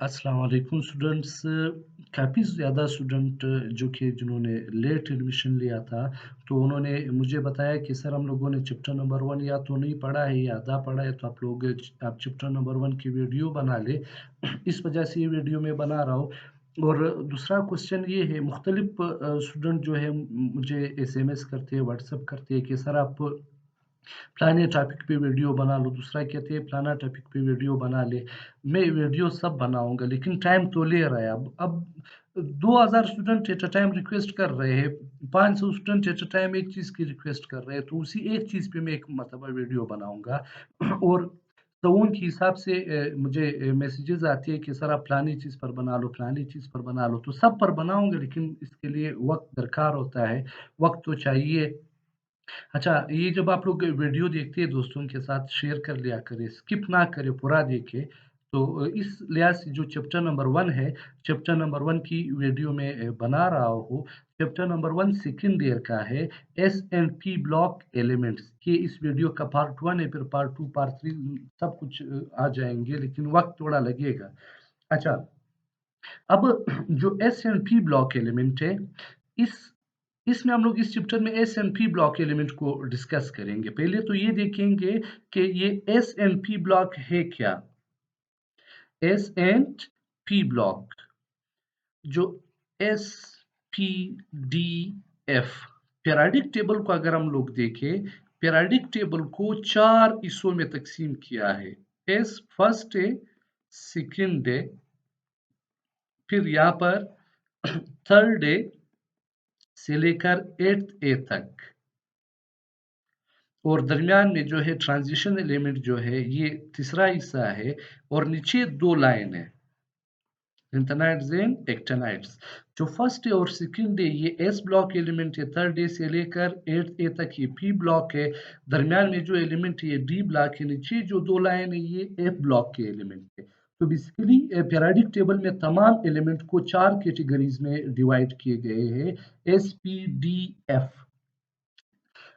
अस्सलाम वालेकुम स्टूडेंट्स। काफ़ी ज़्यादा स्टूडेंट जो कि जिन्होंने लेट एडमिशन लिया था, तो उन्होंने मुझे बताया कि सर हम लोगों ने चैप्टर नंबर 1 या तो नहीं पढ़ा है या आधा पढ़ा है, तो आप चैप्टर नंबर 1 की वीडियो बना लें। इस वजह से ये वीडियो मैं बना रहा हूँ। और दूसरा क्वेश्चन ये है, मुख्तलिफ स्टूडेंट जो है मुझे एसएमएस करते हैं, व्हाट्सएप करते हैं कि सर आप फलाने टॉपिक पे वीडियो बना लो, दूसरा कहते हैं फलाना टॉपिक पे वीडियो बना ले। मैं वीडियो सब बनाऊँगा लेकिन टाइम तो ले रहा है। अब 2000 student at a time request कर रहे हैं, 500 स्टूडेंट एट अ टाइम एक चीज़ की रिक्वेस्ट कर रहे हैं, तो उसी एक चीज़ पे मैं एक मरतबा वीडियो बनाऊँगा। और तवुन के हिसाब से मुझे मैसेजेस आती है कि सर आप फलानी चीज़ पर बना लो, फलानी चीज़ पर बना लो, तो सब पर बनाऊँगा लेकिन इसके लिए वक़्त दरकार होता है, वक़्त तो चाहिए। अच्छा, ये जब आप लोग वीडियो देखते हैं दोस्तों के साथ शेयर कर लिया करें, स्किप ना करें, पूरा देखें। तो इस लिहाज से जो चैप्टर नंबर 1 है, चैप्टर नंबर 1 की वीडियो मैं बना रहा हूँ। चैप्टर नंबर 1 सेकंड ईयर का है, एसएनपी ब्लॉक एलिमेंट्स। ये इस वीडियो का पार्ट 1 है, फिर पार्ट 2, पार्ट 3 सब कुछ आ जाएँगे, लेकिन वक़्त थोड़ा लगेगा। अच्छा, अब जो एसएनपी ब्लॉक एलिमेंट है, इस इसमें हम लोग इस चैप्टर में S and P block element को डिस्कस करेंगे। पहले तो ये देखेंगे कि ये एस एंड पी ब्लॉक है क्या? एस एंड पी ब्लॉक, जो S P D F periodic table को अगर हम लोग देखें, पीरियडिक टेबल को 4 हिस्सों में तकसीम किया है। एस फर्स्ट है, सेकंड है, फिर यहाँ पर थर्ड है से लेकर 8th ए तक। और दरमियान में जो है ट्रांजिशन एलिमेंट जो है ये तीसरा हिस्सा है, और नीचे 2 लाइन है, लैंथेनाइड्स एंड एक्टिनाइड्स। जो फर्स्ट है और सेकंड है ये एस ब्लॉक एलिमेंट है, थर्ड ए से लेकर 8th ए तक ये पी ब्लॉक है, दरमियान में जो एलिमेंट है ये डी ब्लॉक है, नीचे जो 2 लाइन है ये एफ ब्लॉक के एलिमेंट है। तो बेसिकली पीरियडिक टेबल में तमाम एलिमेंट को 4 कैटेगरीज में डिवाइड किए गए हैं, एस पी डी एफ।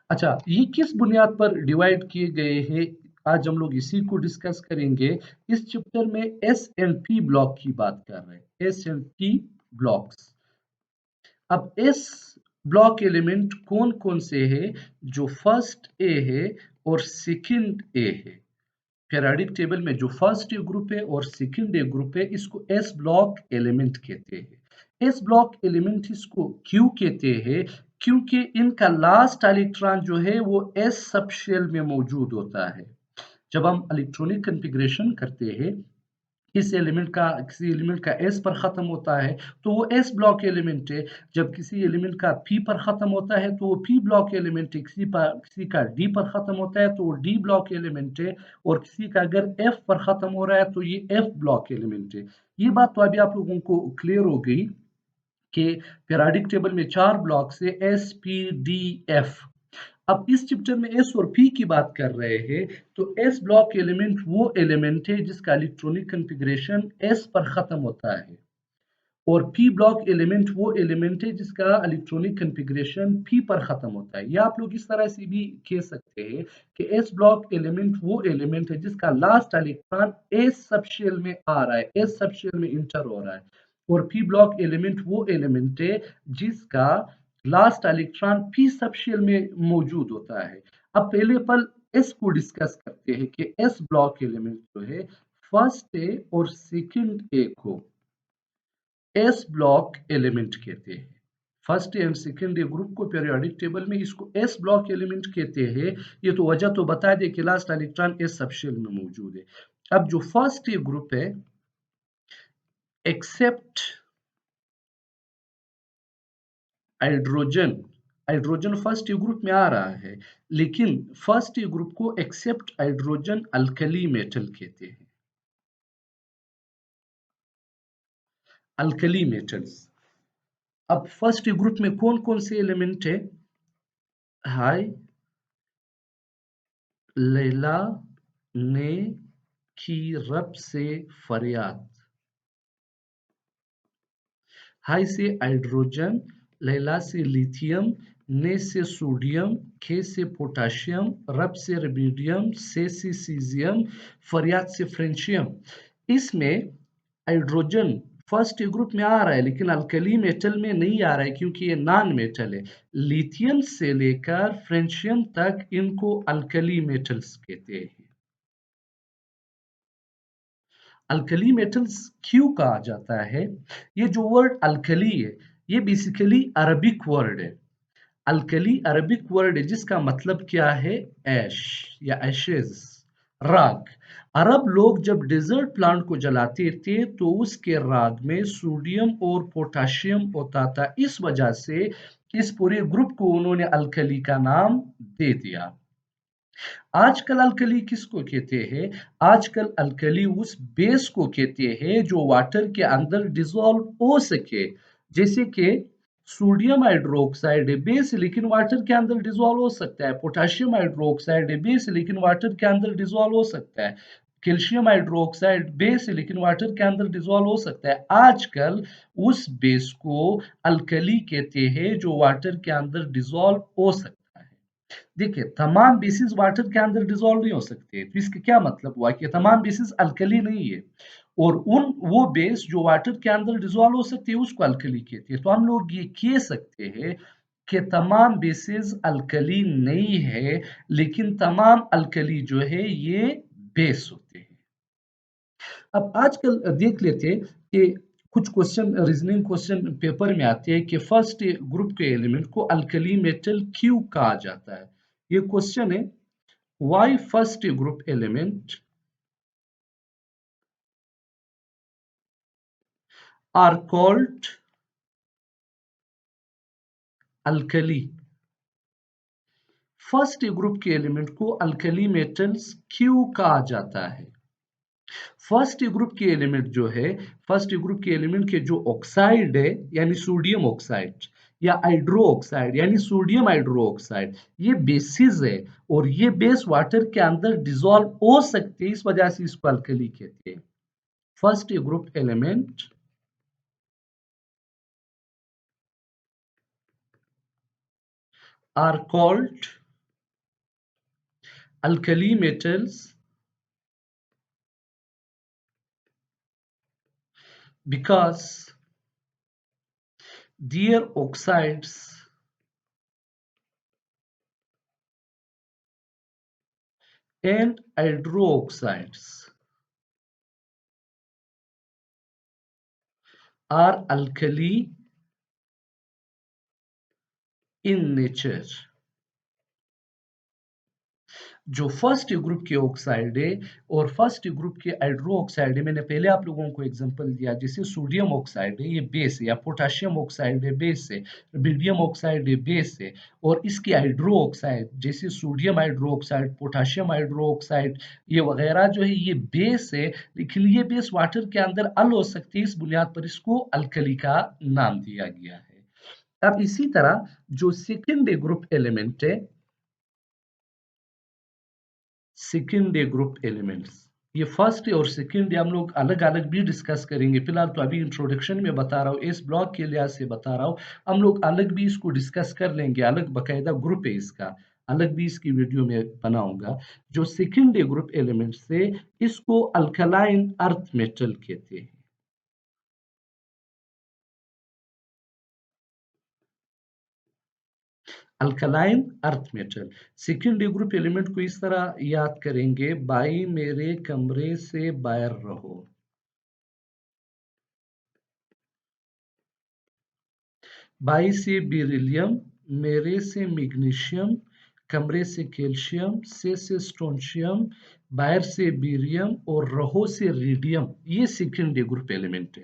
अच्छा, ये किस बुनियाद पर डिवाइड किए गए हैं? आज हम लोग इसी को डिस्कस करेंगे। इस चैप्टर में एस एंड पी ब्लॉक की बात कर रहे हैं, एस एंड पी ब्लॉक्स। अब एस ब्लॉक एलिमेंट कौन-कौन से हैं? जो फर्स्ट ए है और सेकंड ए है। पीरियडिक टेबल में जो फर्स्ट ए ग्रुप है और सेकंड ए ग्रुप है, इसको एस ब्लॉक एलिमेंट कहते हैं। एस ब्लॉक एलिमेंट इसको क्यों कहते हैं? क्योंकि इनका लास्ट इलेक्ट्रॉन जो है वो एस सबशेल में मौजूद होता है। जब हम इलेक्ट्रॉनिक कॉन्फ़िगरेशन करते हैं, किसी एलिमेंट का एस पर ख़त्म होता है, तो वो एस ब्लॉक एलिमेंट है। जब किसी एलिमेंट का पी पर ख़त्म होता है, तो वो पी ब्लॉक एलिमेंट है। किसी का डी पर ख़त्म होता है, तो वो डी ब्लॉक एलिमेंट है। और किसी का अगर एफ पर ख़त्म हो रहा है, तो ये एफ ब्लॉक एलिमेंट है। ये बात तो अभी आप लोगों को क्लियर हो गई कि पीरियडिक टेबल में 4 ब्लॉक्स है, एस, पी, डी, एफ। अब इस चैप्टर में एस और पी की बात कर रहे हैं, तो एस ब्लॉक एलिमेंट वो एलिमेंट है जिसका इलेक्ट्रॉनिक कॉन्फ़िगरेशन एस पर ख़त्म होता है, और पी ब्लॉक एलिमेंट वो एलिमेंट है जिसका इलेक्ट्रॉनिक कॉन्फ़िगरेशन पी पर ख़त्म होता है। या आप लोग इस तरह से भी कह सकते हैं कि एस ब्लॉक एलिमेंट वो एलिमेंट है जिसका लास्ट इलेक्ट्रॉन एस सबशेल में आ रहा है, एस सबशेल में इंटर हो रहा है। और पी ब्लॉक एलिमेंट वो एलिमेंट है जिसका लास्ट इलेक्ट्रॉन पी सबशेल में मौजूद होता है। अब पहले पल एस को डिस्कस करते हैं कि एस ब्लॉक एलिमेंट जो है फर्स्ट ए और सेकंड ए को एस ब्लॉक एलिमेंट कहते हैं। फर्स्ट एंड सेकंड ग्रुप को पीरियोडिक टेबल में इसको एस ब्लॉक एलिमेंट कहते हैं। ये तो वजह तो बता दे कि लास्ट इलेक्ट्रॉन एस सबशेल में मौजूद है। अब जो फर्स्ट ग्रुप है, except hydrogen, hydrogen first group में आ रहा है, लेकिन फर्स्ट ग्रुप को एक्सेप्ट हाइड्रोजन अल्कली मेटल कहते हैं। Alkali metals. अब फर्स्ट ग्रुप में कौन कौन से एलिमेंट है? हाई, लैला ने की रब से फरियाद। हाई से हाइड्रोजन, लैला से लिथियम, ने से सोडियम, के से पोटाशियम, रब से रुबिडियम, से सीजियम, फरियाद से फ्रेंशियम। इसमें हाइड्रोजन फर्स्ट ग्रुप में आ रहा है लेकिन अल्कली मेटल में नहीं आ रहा है क्योंकि ये नॉन मेटल है। लिथियम से लेकर फ्रेंशियम तक इनको अल्कली मेटल्स कहते हैं। अल्कली मेटल्स क्यों कहा जाता है? ये जो वर्ड अल्कली है ये बेसिकली अरबिक वर्ड है। अल्कली अरबिक वर्ड है जिसका मतलब क्या है? ऐश या एशेज, राख। अरब लोग जब डेजर्ट प्लांट को जलाते थे तो उसके राग में सोडियम और पोटाशियम होता था, इस वजह से इस पूरे ग्रुप को उन्होंने अल्कली का नाम दे दिया। आजकल अल्कली किसको कहते हैं? आजकल अल्कली उस बेस को कहते हैं जो वाटर के अंदर डिसॉल्व हो सके। जैसे कि सोडियम हाइड्रोक्साइड है बेस लेकिन वाटर के अंदर डिसॉल्व हो सकता है। पोटेशियम हाइड्रोक्साइड है बेस लेकिन वाटर के अंदर डिसॉल्व हो सकता है। कैल्शियम हाइड्रोक्साइड बेस है लेकिन वाटर के अंदर डिसॉल्व हो सकता है। आजकल उस बेस को अल्कली कहते हैं जो वाटर के अंदर डिसॉल्व हो सकता है। देखिए तमाम बेसिस वाटर के अंदर डिसॉल्व नहीं हो सकते, तो इसका क्या मतलब हुआ कि तमाम बेसिस अल्कली नहीं है और उन वो बेस जो वाटर के अंदर डिसॉल्व हो सकते हैं उसको अल्कली कहते हैं। तो हम लोग ये कह सकते हैं कि तमाम बेसिस अल्कली नहीं है लेकिन तमाम अल्कली जो है ये बेस होते हैं। अब आजकल देख लेते हैं कि कुछ क्वेश्चन रीजनिंग क्वेश्चन पेपर में आते हैं कि फर्स्ट ग्रुप के एलिमेंट को अल्कली मेटल क्यों कहा जाता है। ये क्वेश्चन है, why first group element are called alkali? First group के एलिमेंट को अल्कली मेटल्स क्यों कहा जाता है? फर्स्ट ग्रुप के एलिमेंट जो है, फर्स्ट ग्रुप के एलिमेंट के जो ऑक्साइड है यानी सोडियम ऑक्साइड या हाइड्रो ऑक्साइड यानी सोडियम हाइड्रो ऑक्साइड, ये बेसिस है और ये बेस वाटर के अंदर डिसॉल्व हो सकते हैं, इस वजह से इसको अल्कली कहते हैं। First group element are called alkali metals because their oxides and hydroxides are alkali in nature. जो फर्स्ट ग्रुप के ऑक्साइड है और फर्स्ट ग्रुप के हाइड्रो ऑक्साइड है, मैंने पहले आप लोगों को एग्जांपल दिया, जैसे सोडियम ऑक्साइड है ये बेस है या पोटेशियम ऑक्साइड है बेस है, रुबिडियम ऑक्साइड है बेस है और इसके हाइड्रो ऑक्साइड जैसे sodium hydro oxide, potassium hydro oxide ये वगैरह जो है ये बेस है लेकिन ये बेस वाटर के अंदर अल हो सकती है, इस बुनियाद पर इसको अल्कली का नाम दिया गया है। अब इसी तरह जो सेकेंड ग्रुप एलिमेंट है, सेकेंड डे ग्रुप एलिमेंट्स, ये फर्स्ट डे और सेकेंड डे हम लोग अलग अलग भी डिस्कस करेंगे। फिलहाल तो अभी इंट्रोडक्शन में बता रहा हूँ, इस ब्लॉक के लिहाज से बता रहा हूँ, हम लोग अलग भी इसको डिस्कस कर लेंगे, अलग बकायदा ग्रुप है इसका, अलग भी इसकी वीडियो में बनाऊंगा। जो सेकेंड डे ग्रुप एलिमेंट्स है इसको अल्कलाइन अर्थ मेटल कहते हैं। Alkaline earth metal. Second day group element को इस तरह याद करेंगे, भाई मेरे कमरे से बाहर रहो। बाई से बेरिलियम, मेरे से मैग्नीशियम, कमरे से कैल्शियम, से स्ट्रोंशियम, बाहर से बेरियम और रहो से रेडियम, ये सेकेंड ग्रुप एलिमेंट है।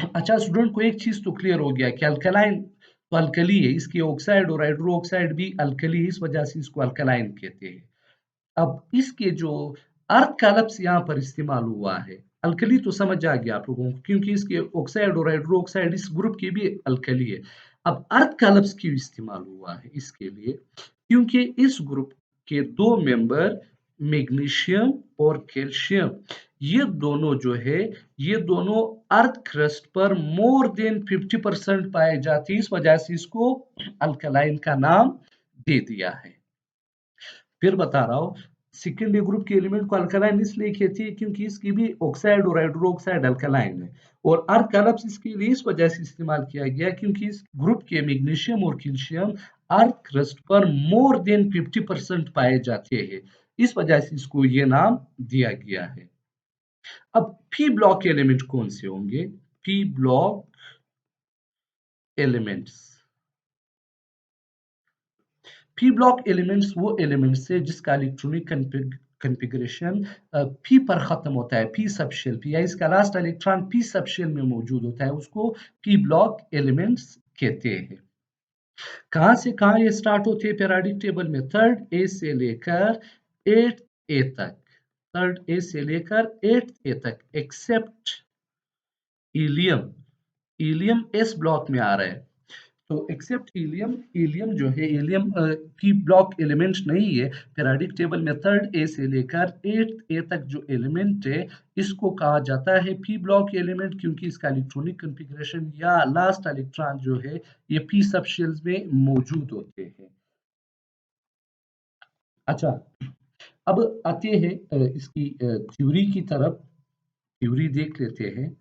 अच्छा स्टूडेंट को एक चीज तो क्लियर हो गया कि अल्कलाइन तो अल्कली है, इसकी ऑक्साइड और हाइड्रो ऑक्साइड भी अल्कली है, इस वजह से इसको अल्कलाइन कहते हैं। अब इसके जो अर्थ का लफ्ज यहाँ पर इस्तेमाल हुआ है, अल्कली तो समझ आ गया आप लोगों को क्योंकि इसके ऑक्साइड और हाइड्रो ऑक्साइड इस ग्रुप की भी अल्कली है। अब अर्थ का लफ्ज क्यों इस्तेमाल हुआ है इसके लिए, क्योंकि इस ग्रुप के दो मेंबर मैग्नीशियम और कैल्शियम, ये दोनों जो है ये दोनों अर्थ क्रस्ट पर मोर देन 50% पाए जाते हैं, इस वजह से इसको अल्कलाइन का नाम दे दिया है। फिर बता रहा हूं, सेकेंड ए ग्रुप के एलिमेंट को अल्कलाइन इसलिए कहती है क्योंकि इसकी भी ऑक्साइड और हाइड्रोक्साइड अल्कलाइन है, और अर्क एल्प्स इसके लिए इस वजह से इस्तेमाल किया गया क्योंकि इस ग्रुप के मैग्नीशियम और कैल्शियम अर्क क्रस्ट पर मोर देन 50% पाए जाते हैं, इस वजह से इसको ये नाम दिया गया है। अब पी ब्लॉक एलिमेंट कौन से होंगे? P block elements, P block elements वो एलिमेंट्स है जिसका इलेक्ट्रॉनिक कॉन्फ़िगरेशन पी पर खत्म होता है, पी सबशेल पे, या इसका लास्ट इलेक्ट्रॉन पी सबशेल में मौजूद होता है, उसको पी ब्लॉक एलिमेंट्स कहते हैं। कहां से कहां ये स्टार्ट होते हैं पीरियोडिक टेबल में? थर्ड ए से लेकर एट्थ ए तक, थर्ड ए से लेकर एट्थ ए तक, except helium, helium s block में आ रहा है। तो एक्सेप्ट हीलियम, हीलियम जो है हीलियम की ब्लॉक एलिमेंट नहीं है। पीरियोडिक टेबल में थर्ड ए से लेकर एट्थ ए तक जो एलिमेंट है इसको कहा जाता है पी ब्लॉक एलिमेंट, क्योंकि इसका इलेक्ट्रॉनिक कॉन्फ़िगरेशन या लास्ट इलेक्ट्रॉन जो है ये पी सब शेल्स में मौजूद होते हैं। अच्छा, अब आते हैं इसकी थ्योरी की तरफ, थ्योरी देख लेते हैं।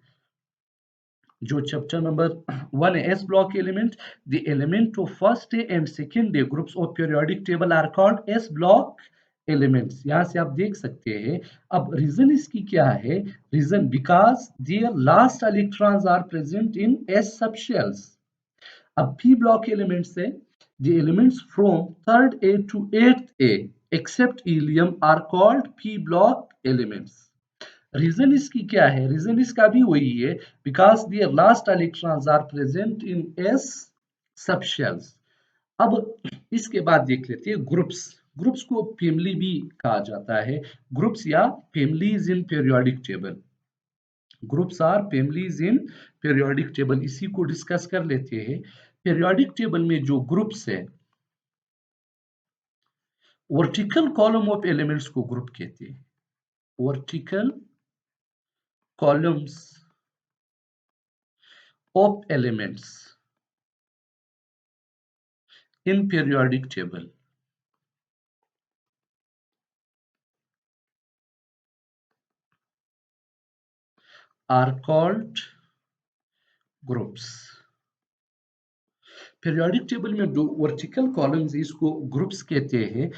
जो चैप्टर नंबर 1 है, s block element, the element of first day and second day groups of periodic table are called s block elements. यहां से आप देख सकते हैं। अब रीजन इसकी क्या है? Reason because their last electrons are present in s subshells. अब पी ब्लॉक एलिमेंट्स है, the elements from third A to eighth A except helium are called p block elements. Reason इसकी क्या है? रीजन इसका भी वही है, because their last electrons are present in s subshells. अब इसके बाद देख लेते हैं ग्रुप्स। ग्रुप्स को फैमिली भी कहा जाता है, ग्रुप्स या families in periodic table. Groups our families in periodic table, इसी को डिस्कस कर लेते हैं। पीरियोडिक टेबल में जो ग्रुप्स है, वर्टिकल कॉलम ऑफ एलिमेंट्स को ग्रुप कहते हैं। Vertical columns of elements in periodic table are called groups. periodic table में जो वर्टिकल कॉलम्स इसको ग्रुप्स कहते हैं।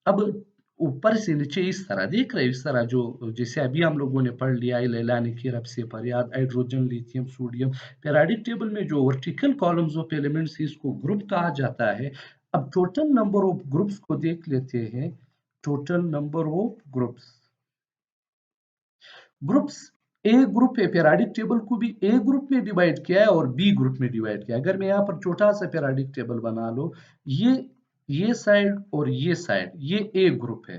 अब ऊपर से नीचे इस तरह देख रहे हैं, इस तरह जो जैसे अभी हम लोगों ने पढ़ लिया है, लैलानी की रब से फरियाद, hydrogen, lithium, sodium. periodic table में जो वर्टिकल कॉलम्स ऑफ एलिमेंट्स इसको ग्रुप कहा जाता है। अब टोटल नंबर ऑफ ग्रुप्स को देख लेते हैं। Total number of groups, groups, A group है, पीरियोडिक टेबल को भी ए ग्रुप में डिवाइड किया है और बी ग्रुप में डिवाइड किया है। अगर मैं यहाँ पर छोटा सा पीरियोडिक टेबल बना लो, ये साइड और ये साइड, ये ए ग्रुप है।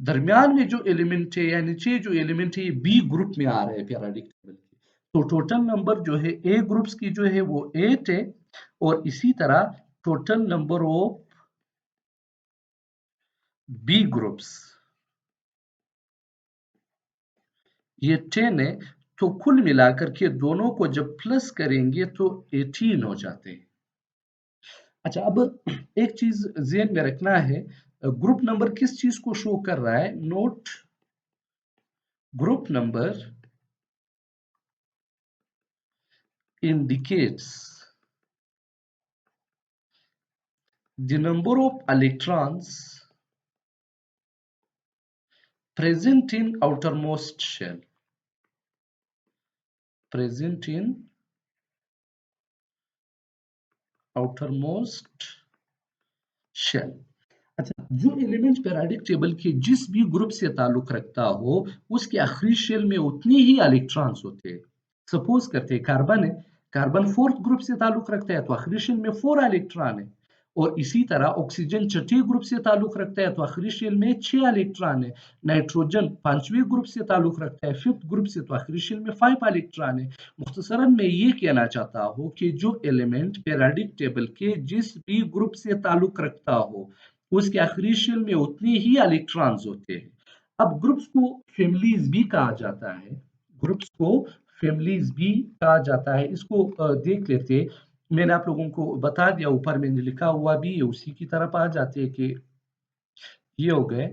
दरमियान में जो एलिमेंट है या नीचे जो एलिमेंट है ये बी ग्रुप में आ रहे हैं पीरियोडिक टेबल के। तो टोटल नंबर जो है ए ग्रुप्स की जो है वो 8 है, और इसी तरह total number of b groups ये 10 है। तो कुल मिलाकर के दोनों को जब प्लस करेंगे तो 18 हो जाते हैं। अच्छा, अब एक चीज ज़हन में रखना है, ग्रुप नंबर किस चीज को शो कर रहा है? Note, group number indicates the number of electrons present in outermost shell, present in outermost shell। अच्छा, जो एलिमेंट पीरियोडिक टेबल के जिस भी ग्रुप से ताल्लुक रखता हो उसके आखिरी शेल में उतनी ही इलेक्ट्रॉन्स होते हैं। सपोज करते हैं कार्बन है, कार्बन फोर्थ ग्रुप से ताल्लुक रखता है तो आखिरी शेल में 4 इलेक्ट्रॉन है। और इसी तरह ऑक्सीजन छठे ग्रुप से ताल्लुक रखता है तो आखिरी शेल में 6 इलेक्ट्रॉन है। नाइट्रोजन पांचवें ग्रुप से ताल्लुक रखता है, फिफ्थ ग्रुप से, तो आखिरी शेल में 5 इलेक्ट्रॉन है। मुख्तसरन मैं ये कहना चाहता हूँ कि जो एलिमेंट पीरियोडिक टेबल के जिस भी ग्रुप से ताल्लुक रखता हो उसके आखिरी शेल में उतने ही इलेक्ट्रॉन्स होते हैं। अब ग्रुप्स को फैमिलीज भी कहा जाता है, ग्रुप्स को फैमिलीज भी कहा जाता है। इसको देख लेते। मैंने आप लोगों को बता दिया, ऊपर मैंने लिखा हुआ भी है, उसी की तरफ आ जाते हैं कि ये हो गए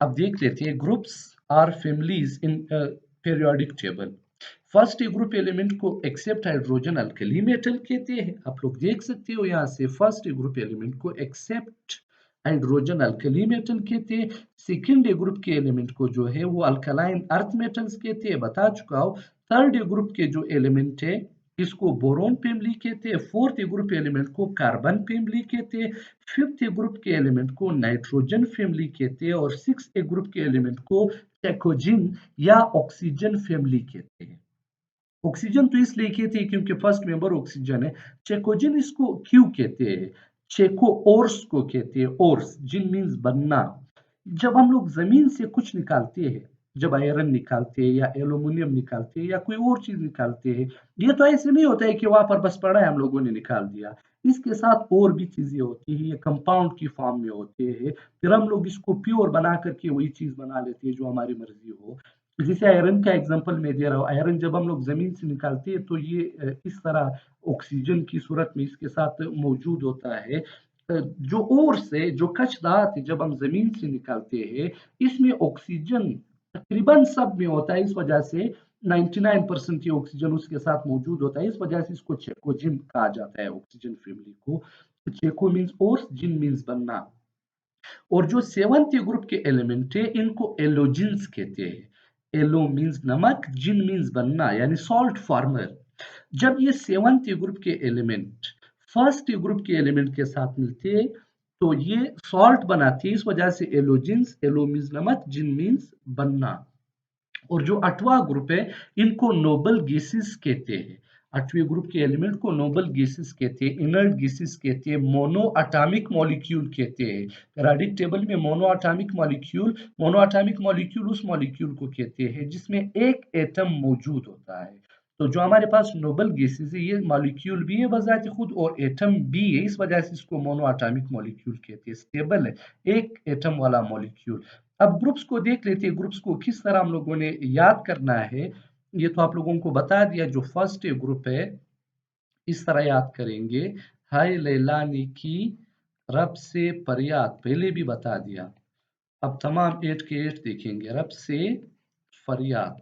अब देख लेते हैं groups our families in periodic table. First group element को एक्सेप्ट हाइड्रोजन अल्कली मेटल कहते हैं। आप लोग देख सकते हो यहाँ से फर्स्ट ग्रुप एलिमेंट को एक्सेप्ट हाइड्रोजन अल्कली मेटल कहते हैं। सेकेंड ग्रुप के एलिमेंट को जो है वो अल्कलाइन अर्थ मेटल्स कहते हैं, बता चुका हूँ। थर्ड ग्रुप के जो एलिमेंट है इसको बोरोन फैमिली कहते हैं। फोर्थ ग्रुप एलिमेंट को कार्बन फैमिली कहते हैं। फिफ्थ ग्रुप के एलिमेंट को नाइट्रोजन फैमिली कहते हैं और सिक्स ग्रुप के एलिमेंट को चेकोजिन या ऑक्सीजन फैमिली कहते हैं। ऑक्सीजन तो इसलिए कहते हैं क्योंकि फर्स्ट मेंबर ऑक्सीजन है। चेकोजिन इसको क्यों कहते हैं? चेको ओर्स को कहते हैं। ओर्स जिन मीन्स बनना। जब हम लोग जमीन से कुछ निकालते हैं, जब आयरन निकालते हैं या एल्यूमिनियम निकालते हैं या कोई और चीज निकालते हैं, ये तो ऐसे नहीं होता है कि वहां पर बस पड़ा है हम लोगों ने निकाल दिया। इसके साथ और भी चीजें होती है, ये कंपाउंड की फॉर्म में होते हैं। फिर हम लोग इसको प्योर बना करके वही चीज बना लेते हैं जो हमारी मर्जी हो। जैसे आयरन का एग्जांपल मैं दे रहा हूँ। आयरन जब हम लोग जमीन से निकालते हैं तो ये इस तरह ऑक्सीजन की सूरत में इसके साथ मौजूद होता है। जो और से जो कच्छ धात है जब हम जमीन से निकालते हैं, इसमें ऑक्सीजन तकरीबन सब में होता है। इस वजह से 99% ये ऑक्सीजन उसके साथ मौजूद होता है। इस वजह से इसको चेकोजिन कहा जाता है, ऑक्सीजन फैमिली को। चेको मीन्स और, जिन मीन्स बनना। और जो सेवंथ ग्रुप के एलिमेंट है इनको एलोजिन्स कहते हैं। एलो मीन्स नमक, जिन मीन्स बनना, यानी सॉल्ट फार्मर। जब ये सेवंथ ग्रुप के एलिमेंट फर्स्ट ग्रुप के एलिमेंट के साथ मिलते हैं तो ये सॉल्ट बनाती है। इस वजह से एलोजिन्स, एलो मीन्स नमक, जिन मीन्स बनना। और जो आठवां ग्रुप है इनको नोबल गैसेस कहते हैं। आठवें ग्रुप के एलिमेंट को नोबल गैसेस कहते हैं, इनर्ट गैसेस कहते हैं, मोनो अटॉमिक मॉलिक्यूल कहते हैं। पीरियोडिक टेबल में मोनो अटॉमिक मॉलिक्यूल उस मॉलिक्यूल को कहते हैं जिसमें एक एटम मौजूद होता है। तो जो हमारे पास नोबल गैसेस है ये मॉलिक्यूल भी है बजाते खुद और एटम भी है। इस वजह से इसको मोनो अटॉमिक मॉलिक्यूल कहते हैं। स्टेबल है, एक एटम वाला मॉलिक्यूल। अब ग्रुप्स को देख लेते हैं, ग्रुप्स को किस तरह हम लोगों ने याद करना है। ये तो आप लोगों को बता दिया। जो फर्स्ट ग्रुप है इस तरह याद करेंगे। हाय लैला ने की रब से फरियाद, पहले भी बता दिया। अब तमाम 8 के 8 देखेंगे। रब से फरियाद,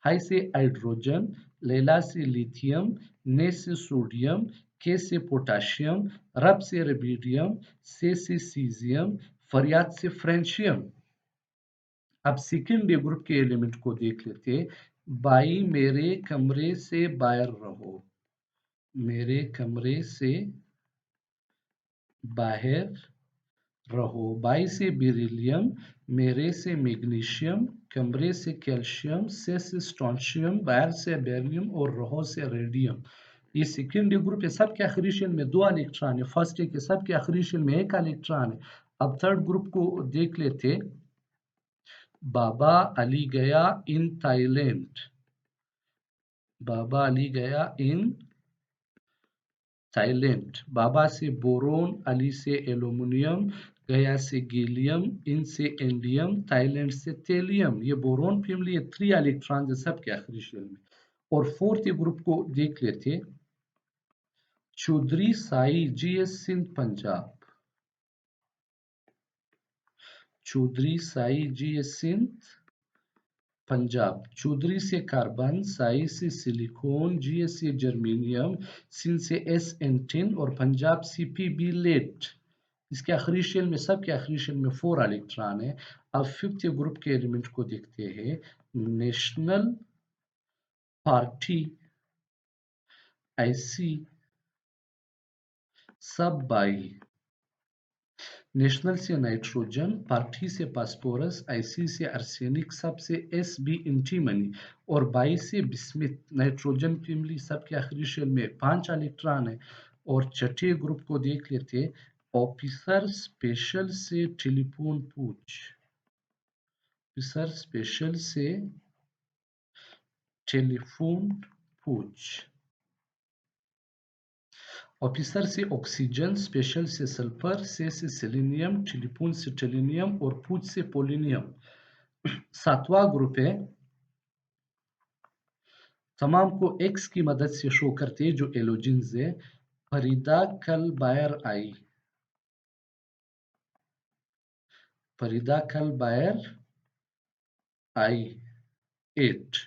हाई से हाइड्रोजन, लैला से लिथियम, ने से सोडियम, के से पोटाशियम, रब से रेबिडियम, से सीजियम, फरियाद से फ्रेंशियम। अब सेकंड ग्रुप के एलिमेंट को देख लेते हैं। बाई मेरे कमरे से बाहर रहो, मेरे कमरे से बाहर रहो। बाई से बेरिलियम, मेरे से मैग्नीशियम, कमरे से कैल्शियम, से स्ट्रोंशियम, बाहर से बेरिलियम और रहो से रेडियम। ये सेकंड ग्रुप है। सबके आखिरी शेल में 2 इलेक्ट्रॉन है। फर्स्ट के सबके आखिरी शेल में 1 इलेक्ट्रॉन है। अब थर्ड ग्रुप को देख लेते। बाबा अली गया इन थाईलैंड, बाबा अली गया इन थाईलैंड। बाबा से बोरोन, अली से एल्यूमिनियम, गया से गैलियम, इन से इंडियम, थाईलैंड से थेलियम। ये बोरोन फैमिली है। 3 इलेक्ट्रॉन है सबके आखिरी शेल में। और फोर्थ ग्रुप को देख लेते। Chaudhary Sai GS Sindh Punjab, Chaudhary Sai GS Sindh Punjab. चौधरी से कार्बन, साई से सिलिकॉन, जीएस से जर्मेनियम, सिंध से एस-एन-10 और पंजाब सीपीबी लेड। इसके आखिरी शेल में, सबके आखिरी शेल में 4 इलेक्ट्रॉन है। अब फिफ्थ ग्रुप के एलिमेंट को देखते हैं। नेशनल पार्टी आईसी सब बाई, नेशनल से नाइट्रोजन, पार्थी से फास्फोरस, आईसी से आर्सेनिक, सब से एस बी एंटीमनी और बाई से बिस्मिथ। नाइट्रोजन फैमिली सबके आखिरी शेल में 5 इलेक्ट्रॉन है। और छठे ग्रुप को देख लेते। ऑफिसर स्पेशल से टेलीफोन पूछ, ऑफिसर स्पेशल से टेलीफोन पूछ। ऑफिसर से ऑक्सीजन, स्पेशल से सल्फर, से सेलेनियम, टेलीफोन से टेलिनियम और पूछ से पोलिनियम। सातवां ग्रुप है। तमाम को एक्स की मदद से शो करते हैं जो एलोजिन्स है। फरीदा कल बाहर आई, फरीदा कल बायर आई एट।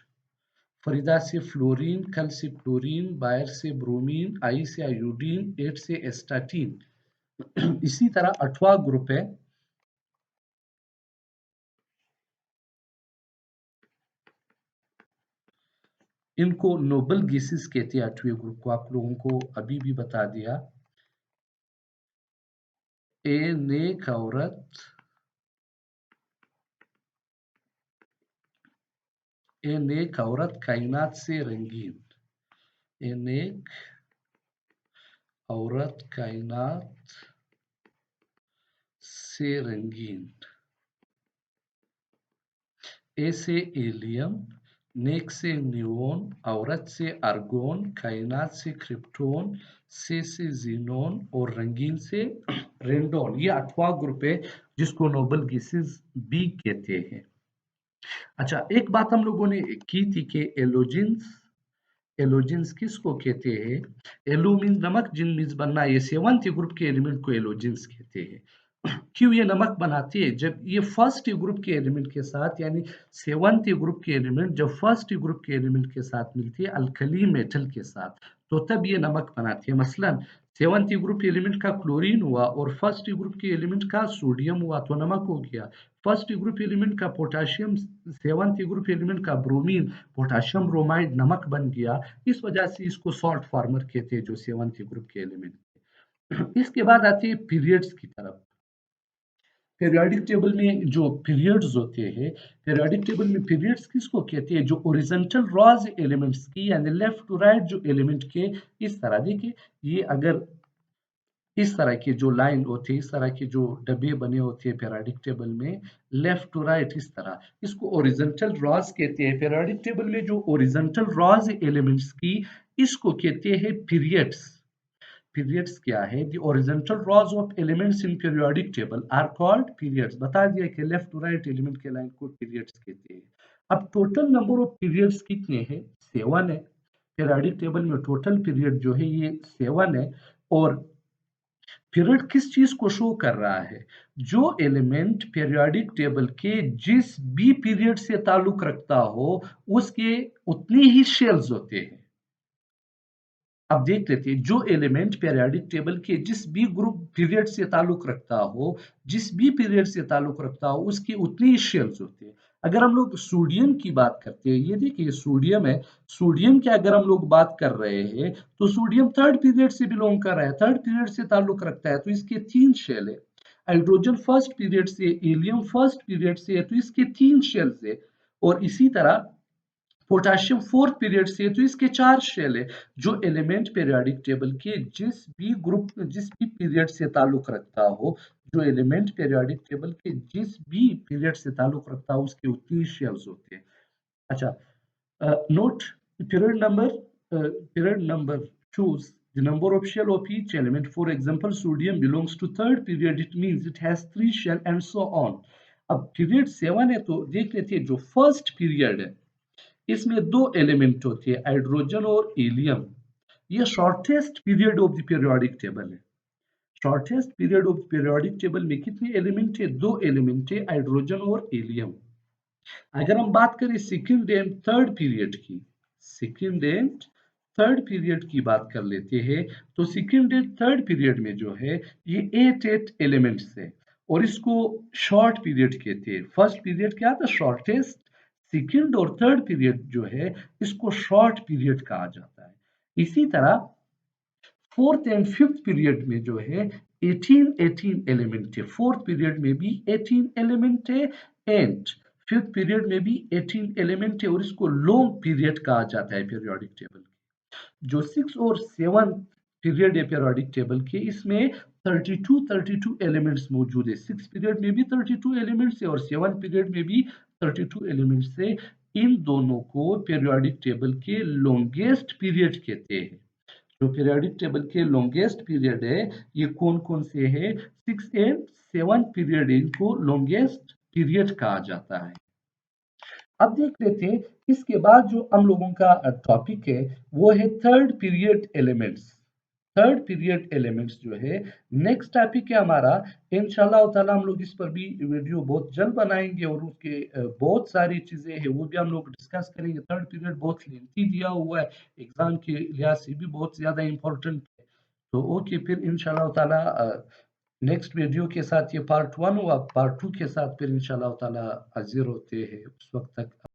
फरीदा से फ्लोरीन, कल से क्लोरीन, बायर से ब्रोमीन, आई से आयोडीन, एट से एस्टाटीन। इसी तरह 8वां ग्रुप है, इनको नोबल गैसेस कहते हैं। 8वें ग्रुप को आप लोगों को अभी भी बता दिया। ए नेक औरत, ए नेक औरत कायनात से रंगीन, ए नेक औरत कायनात से रंगीन। ए से एलियम, नेक से न्यून, औरत से आर्गोन, कायनात से क्रिप्टोन, से जीनोन और रंगीन से रेंडोन। ये 8वां ग्रुप है जिसको नोबल गैसेस भी कहते हैं। अच्छा, एक बात हम लोगों ने की थी कि एलोजिन्स, एलोजिन्स किसको कहते हैं? एलो मीन नमक, जिन मीन्स बनना। ये 7th ग्रुप के एलिमेंट को एलोजिन्स कहते हैं। क्यों ये नमक बनाती है? जब ये फर्स्ट ग्रुप के एलिमेंट के साथ, यानी 7th ग्रुप के एलिमेंट जब फर्स्ट ग्रुप के एलिमेंट के साथ मिलती है अल्कली मेटल के साथ, तो तब ये नमक बनाती है। मसलन 7th ग्रुप एलिमेंट का क्लोरीन हुआ और फर्स्ट ग्रुप के एलिमेंट का सोडियम हुआ तो नमक हो गया। फर्स्ट ग्रुप एलिमेंट का पोटाशियम, 7th ग्रुप एलिमेंट का ब्रोमीन, पोटाशियम ब्रोमाइड नमक बन गया। इस वजह से इसको सॉल्ट फार्मर कहते हैं जो 7th ग्रुप के एलिमेंट। इसके बाद आती है पीरियड्स की तरफ। पीरियोडिक टेबल में जो पीरियड्स होते हैं, पीरियोडिक टेबल में पीरियड्स किसको कहते हैं? जो ओरिजेंटल रॉज एलिमेंट्स की, यानी लेफ्ट टू राइट जो एलिमेंट के, इस तरह देखिए, ये अगर इस तरह की जो लाइन होती है, इस तरह के जो डब्बे बने होते हैं पीरियोडिक टेबल में, लेफ्ट टू राइट इस तरह, इसको ओरिजेंटल रॉज कहते हैं। पीरियोडिक टेबल में जो ओरिजेंटल रॉज एलिमेंट्स की, इसको कहते हैं पीरियड्स। पीरियड्स क्या है? The horizontal rows of elements in periodic table are called periods. बता दिया कि लेफ्ट टू राइट एलिमेंट के लाइन को पीरियड्स कहते हैं। अब टोटल नंबर ऑफ पीरियड्स कितने हैं? 7 है। पीरियोडिक टेबल में टोटल पीरियड जो है ये 7 है। और पीरियड किस चीज को शो कर रहा है? जो एलिमेंट पीरियोडिक टेबल के जिस भी पीरियड से ताल्लुक रखता हो उसके उतनी ही शेल्स होते हैं। अब देख लेते हैं, जो एलिमेंट पीरियोडिक टेबल के जिस भी ग्रुप पीरियड से ताल्लुक रखता हो, जिस भी पीरियड से ताल्लुक रखता हो उसकी उतनी ही शेल्स होती है। अगर हम लोग सोडियम की बात करते हैं, ये देखिए सोडियम है, सोडियम की अगर हम लोग बात कर रहे हैं तो सोडियम 3rd पीरियड से बिलोंग कर रहा है, 3rd पीरियड से ताल्लुक रखता है, तो इसके 3 शेल है। हाइड्रोजन 1st पीरियड से, हीलियम 1st पीरियड से है, तो इसके 3 शेल्स है। और इसी तरह पोटाशियम 4th पीरियड से, तो इसके 4 शेल है। जो एलिमेंट पीरियोडिक टेबल के जिस भी ग्रुप, जिस भी पीरियड से ताल्लुक रखता हो, जो एलिमेंट पीरियोडिक टेबल के जिस भी पीरियड से ताल्लुक रखता हो उसके उतनी शेल्स होते हैं। अच्छा, note period number choose the number of shell of each element. For example, sodium belongs to 3rd period, it means it has 3 shell and so on. अब पीरियड 7 है तो देख लेते हैं, जो फर्स्ट पीरियड है इसमें 2 एलिमेंट होते हैं, हाइड्रोजन और हीलियम। ये shortest period of the periodic table है। Shortest period of periodic table में कितने एलिमेंट है? 2 एलिमेंट है, हाइड्रोजन और हीलियम। अगर हम बात करें सेकंड एंड थर्ड पीरियड की, सेकंड एंड थर्ड पीरियड की बात कर लेते हैं, तो सेकंड एंड थर्ड पीरियड में जो है ये 8 एलिमेंट्स है और इसको शॉर्ट पीरियड कहते हैं। फर्स्ट पीरियड क्या था? शॉर्टेस्ट। सेकंड और थर्ड पीरियड जो है इसको शॉर्ट पीरियड कहा जाता है। इसी तरह 4th एंड 5th पीरियड में जो है 18 एलिमेंट है। 4th पीरियड में भी 18 एलिमेंट है एंड 5th पीरियड में भी 18 एलिमेंट है और इसको लॉन्ग पीरियड कहा जाता है पीरियोडिक टेबल। जो 6 और 7 पीरियड है पीरियोडिक टेबल के, इसमें 32 एलिमेंट्स मौजूद है। 6 पीरियड में भी 32 एलिमेंट्स है और 7 पीरियड में भी 32 एलिमेंट्स है। इन दोनों को पीरियोडिक टेबल के लॉन्गेस्ट पीरियड कहते हैं। जो पीरियोडिक टेबल के लॉन्गेस्ट पीरियड है ये कौन कौन से है? 6 एंड 7 पीरियड, इनको लॉन्गेस्ट पीरियड कहा जाता है। अब देख लेते हैं, इसके बाद जो हम लोगों का टॉपिक है वो है third period elements. Third period elements जो है नेक्स्ट टॉपिक है हमारा। इंशाल्लाह ताला हम लोग इस पर भी वीडियो बहुत जल्द बनाएंगे और उसके बहुत सारी चीजें हैं वो भी हम लोग डिस्कस करेंगे। थर्ड पीरियड बहुत लेंथी दिया हुआ है, एग्जाम के लिहाज से भी बहुत ज्यादा इंपॉर्टेंट है। तो ओके, फिर इंशाल्लाह ताला नेक्स्ट वीडियो के साथ, ये पार्ट 1 हुआ, पार्ट 2 के साथ फिर इंशाल्लाह ताला हाजिर होते हैं। उस वक्त तक